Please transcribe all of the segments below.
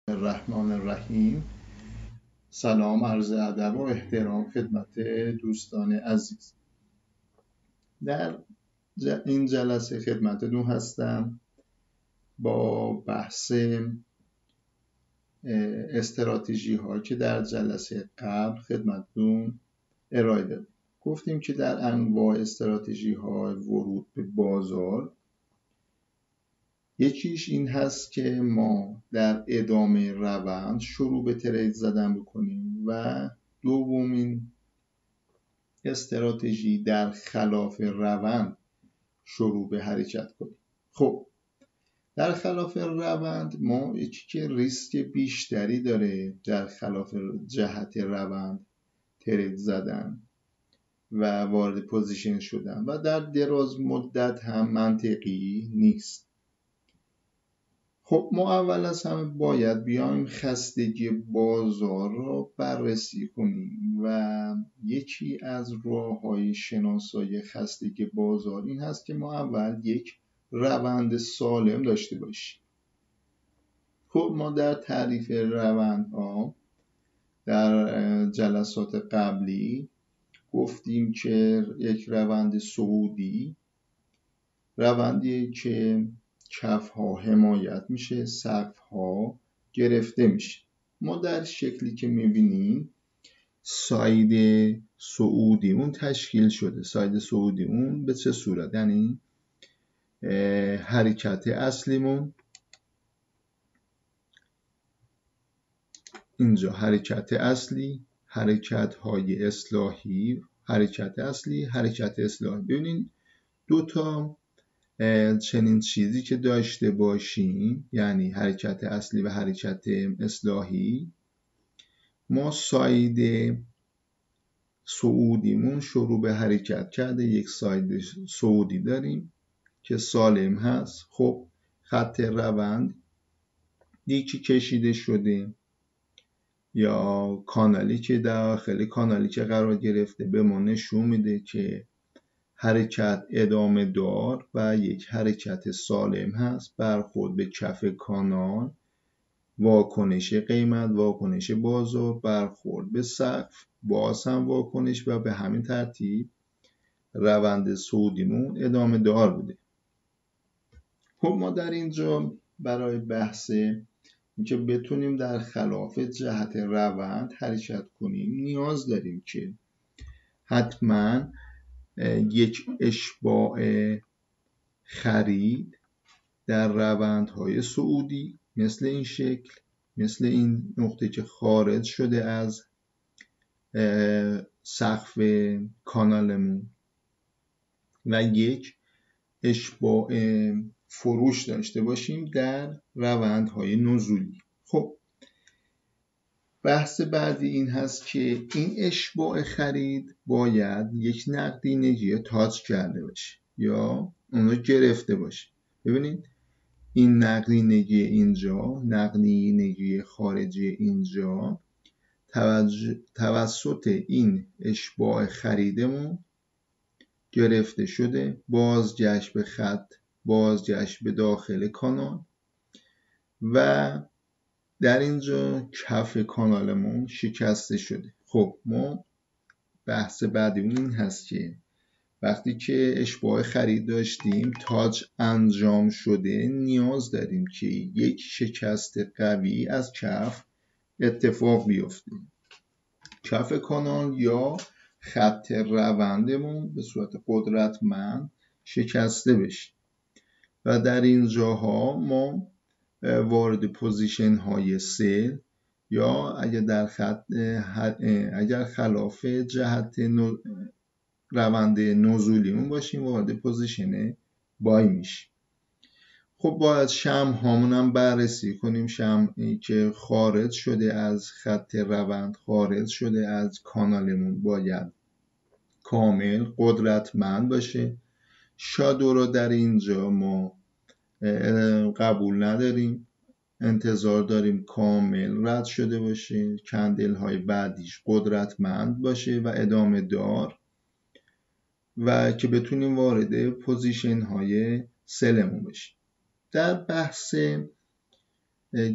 الرحمن الرحیم. سلام، عرض ادب و احترام خدمت دوستان عزیز. در این جلسه خدمتتون هستم با بحث استراتژی ها که در جلسه قبل خدمتتون ارائه دادیم. گفتیم که در انواع استراتژی ها ورود به بازار یکیش این هست که ما در ادامه روند شروع به ترید زدن بکنیم و دومین استراتژی در خلاف روند شروع به حرکت کنیم. خب در خلاف روند ما یکی که ریسک بیشتری داره در خلاف جهت روند ترید زدن و وارد پوزیشن شدن و در دراز مدت هم منطقی نیست. خب ما اول از همه باید بیایم خستگی بازار رو بررسی کنیم و یکی از راه‌های شناسایی خستگی بازار این هست که ما اول یک روند سالم داشته باشیم. خب ما در تعریف روندها در جلسات قبلی گفتیم که یک روند صعودی روندی که کف ها حمایت میشه، سقف ها گرفته میشه. ما در شکلی که میبینیم ساید صعودیمون تشکیل شده. ساید صعودیمون به چه صورت؟ یعنی حرکت اصلیمون اینجا حرکت اصلی، حرکت های اصلاحی، حرکت اصلی، حرکت اصلاحی. ببینید دوتا چنین چیزی که داشته باشیم، یعنی حرکت اصلی و حرکت اصلاحی، ما ساید صعودیمون شروع به حرکت کرده. یک ساید صعودی داریم که سالم هست. خب خط روند یکی کشیده شده یا کانالی که داخل کانالی که قرار گرفته به ما نشون میده که حرکت ادامه دار و یک حرکت سالم هست. برخورد به کف کانال، واکنش قیمت، واکنش بازار، برخورد به سقف، باز هم واکنش و به همین ترتیب روند صعودیمون ادامه دار بوده. خب ما در اینجا برای بحث اینکه بتونیم در خلاف جهت روند حرکت کنیم نیاز داریم که حتما یک اشباع خرید در روندهای صعودی مثل این شکل، مثل این نقطه که خارج شده از سقف کانالمون و یک اشباع فروش داشته باشیم در روندهای نزولی. خب بحث بعدی این هست که این اشباع خرید باید یک نقدینگی تاچ کرده باشه یا اونو گرفته باشه. ببینید این نقدینگی اینجا، نقدینگی خارجی اینجا توسط این اشباع خریدمون گرفته شده، بازگشت به خط، بازگشت به داخل کانال و در اینجا کف کانالمون شکسته شده. خب ما بحث بعدیمون این هست که وقتی که اشباع خرید داشتیم، تاج انجام شده، نیاز داریم که یک شکست قوی از کف اتفاق بیفته. کف کانال یا خط روندمون به صورت قدرتمند شکسته بشه و در این جاها ما وارد پوزیشن های سل یا اگر خلاف جهت روند نزولیمون باشیم وارد پوزیشن بای میشیم. خب باید شمع هامون هم بررسی کنیم. شمعی که خارج شده از خط روند، خارج شده از کانالمون باید کامل قدرتمند باشه. شادو رو در اینجا ما قبول نداریم، انتظار داریم کامل رد شده باشه. کندل های بعدیش قدرتمند باشه و ادامه دار و که بتونیم وارد پوزیشن های سلمون بشیم. در بحث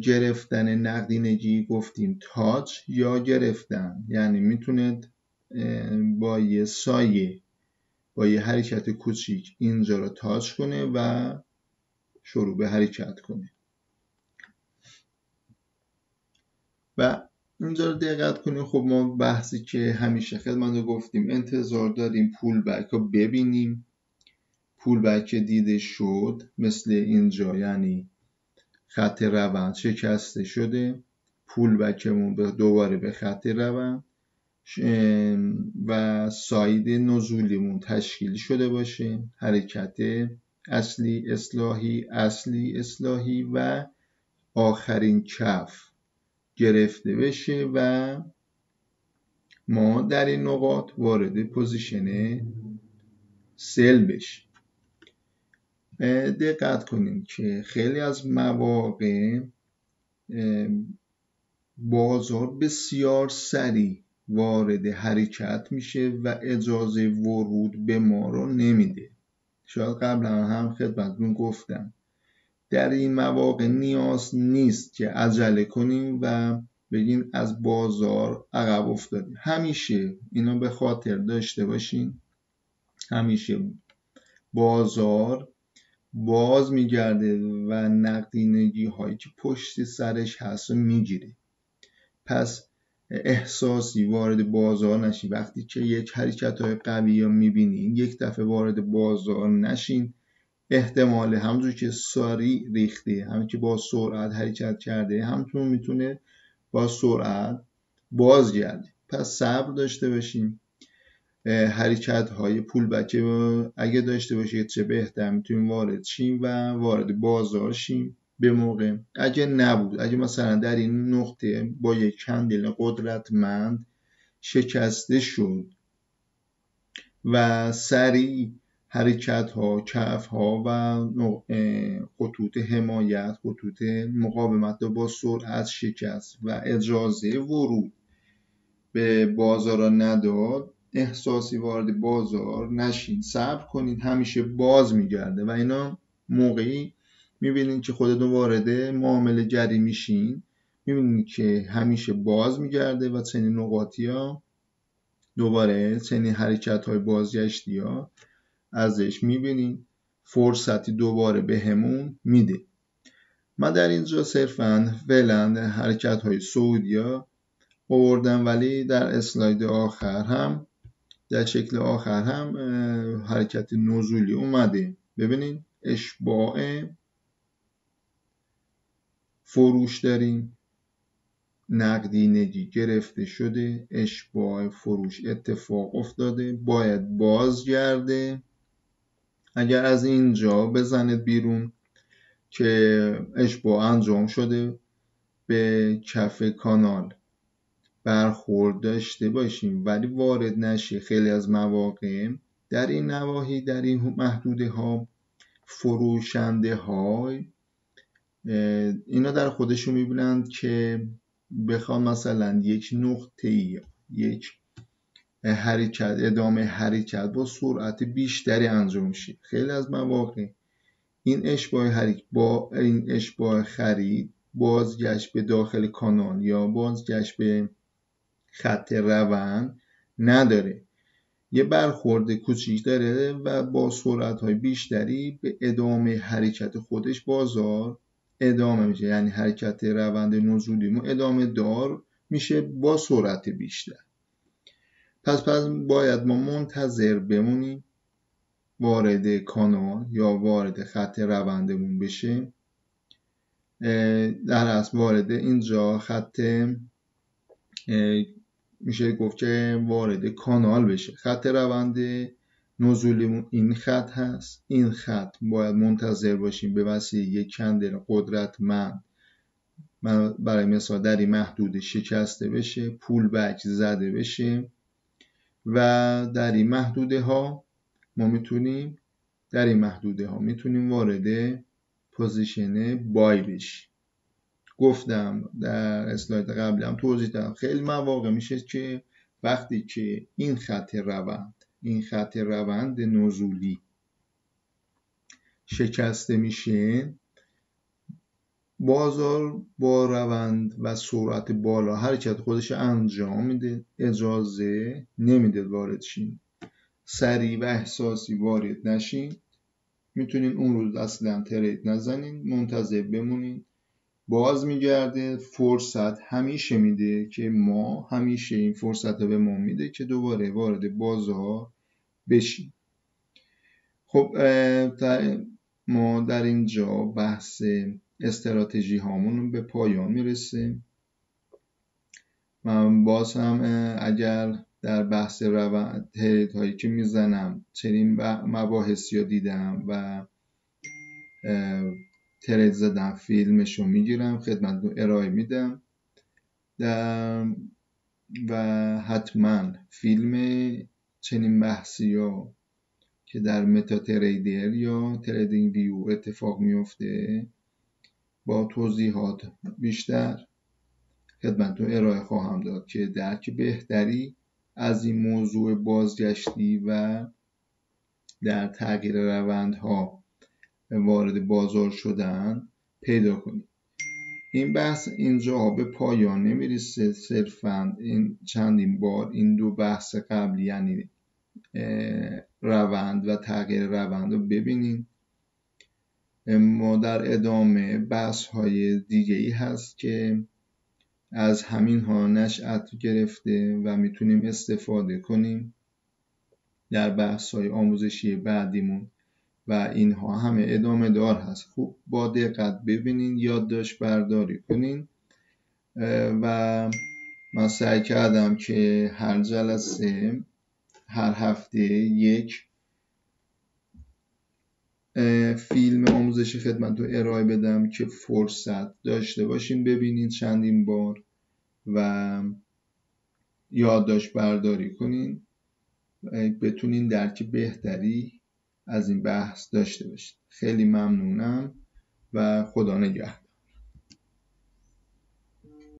گرفتن نقدینگی گفتیم تاچ یا گرفتن، یعنی میتونه با یه سایه با یه حرکت کوچیک اینجا رو تاچ کنه و شروع به حرکت کنه. و اینجا رو دقت کنیم. خب ما بحثی که همیشه خدمت رو گفتیم انتظار داریم پول بک رو ببینیم. پول بک دیده شد مثل اینجا، یعنی خط روند شکسته شده، پول بکمون دوباره به خط روند و ساید نزولیمون تشکیل شده باشه، حرکت اصلی اصلاحی و آخرین کف گرفته بشه و ما در این نقاط وارد پوزیشن سل بشیم. دقت کنیم که خیلی از مواقع بازار بسیار سریع وارد حرکت میشه و اجازه ورود به ما رو نمیده. شاید قبلا هم خدمتتون گفتم در این مواقع نیاز نیست که عجله کنیم و بگیم از بازار عقب افتادیم. همیشه اینو به خاطر داشته باشین، همیشه بازار باز میگرده و نقدینگی هایی که پشت سرش هست میگیره. پس احساسی وارد بازار نشین. وقتی که یک حرکت های قوی رو میبینین یک دفعه وارد بازار نشین. احتمال همونجور که سریع ریخته، همون که با سرعت حرکت کرده، همونطور میتونه با سرعت بازگرده. پس صبر داشته باشیم. حرکت های پول بک اگه داشته باشید چه بهتر، میتونیم وارد شیم و وارد بازار شیم به موقع. اگه نبود، اگه مثلا در این نقطه با یک کندل قدرتمند شکسته شد و سریع حرکت ها، کف ها و خطوط حمایت، خطوط مقاومت با سرعت شکست و اجازه ورود به بازار نداد، احساسی وارد بازار نشین. صبر کنید، همیشه باز میگرده و اینا موقعی میبینید که خودتون وارد معامله گری میشین، میبینید که همیشه باز میگرده و چنین نقاطی ها دوباره چنین حرکت های بازگشتی ها ازش میبینید، فرصتی دوباره به همون میده. من در اینجا صرفا فعلا حرکت های سعودی ها آوردم، ولی در اسلاید آخر هم در شکل آخر هم حرکت نزولی اومده. ببینید اشباع فروش داریم، نقدینگی گرفته شده، اشباع فروش اتفاق افتاده، باید بازگرده. اگر از اینجا بزنید بیرون که اشباع انجام شده، به کف کانال برخورد داشته باشیم ولی وارد نشه. خیلی از مواقع در این نواحی، در این محدوده ها، فروشنده های اینا در خودشون میبینند که بخوام مثلا یک نقطه‌ای، یک حرکت، ادامه حرکت با سرعت بیشتری انجام شه. خیلی از مواقع این اشباع خرید بازگشت به داخل کانال یا بازگشت به خط روند نداره، یه برخورد کوچیک داره و با سرعت‌های بیشتری به ادامه حرکت خودش بازار ادامه میشه، یعنی حرکت روند نزولیمون ادامه دار میشه با سرعت بیشتر. پس باید ما منتظر بمونیم وارد کانال یا وارد خط روندمون بشه. در اصل وارد اینجا خط میشه گفت که وارد کانال بشه. خط روند نزولیمون این خط هست. این خط باید منتظر باشیم به وسیله یک کندل قدرتمند برای مثال در این محدوده شکسته بشه، پول بک زده بشه و در این محدوده ها ما میتونیم وارد پوزیشن بای بشیم. گفتم در اسلاید قبلی هم توضیح دادم، خیلی مواقع میشه که وقتی که این خط روند نزولی شکسته میشه، بازار با روند و سرعت بالا حرکت خودش انجام میده، اجازه نمیده وارد شین. سریع و احساسی وارد نشین. میتونین اون روز اصلا ترید نزنین، منتظر بمونین. باز میگرده، فرصت همیشه میده که ما همیشه این فرصت رو به ما میده که دوباره وارد بازار بشیم. خب ما در اینجا بحث استراتژی هامون به پایان میرسه. من باز هم اگر در بحث ترید هایی که میزنم چنین مباحثی رو دیدم و ترید زدم، فیلمشو میگیرم خدمت رو ارائه میدم و حتما فیلم چنین بحثی ها که در متا تریدر یا تریدینگ ویو اتفاق میفته با توضیحات بیشتر خدمتتون ارائه خواهم داد که درک بهتری از این موضوع بازگشتی و در تغییر روندها وارد بازار شدن پیدا کنید. این بحث اینجا به پایان نمیرسه، صرفاً این چندین بار این دو بحث قبلی یعنی روند و تغییر روند رو ببینید. ما در ادامه بحث های دیگه ای هست که از همین ها نشأت گرفته و میتونیم استفاده کنیم در بحث های آموزشی بعدیمون و اینها همه ادامه دار هست. خوب با دقت ببینین، یادداشت برداری کنین و من سعی کردم که هر جلسه هر هفته یک فیلم آموزشی خدمت رو ارائه بدم که فرصت داشته باشین ببینین چندین بار و یادداشت برداری کنین بتونین درک بهتری از این بحث داشته باشین. خیلی ممنونم و خدا نگهدار.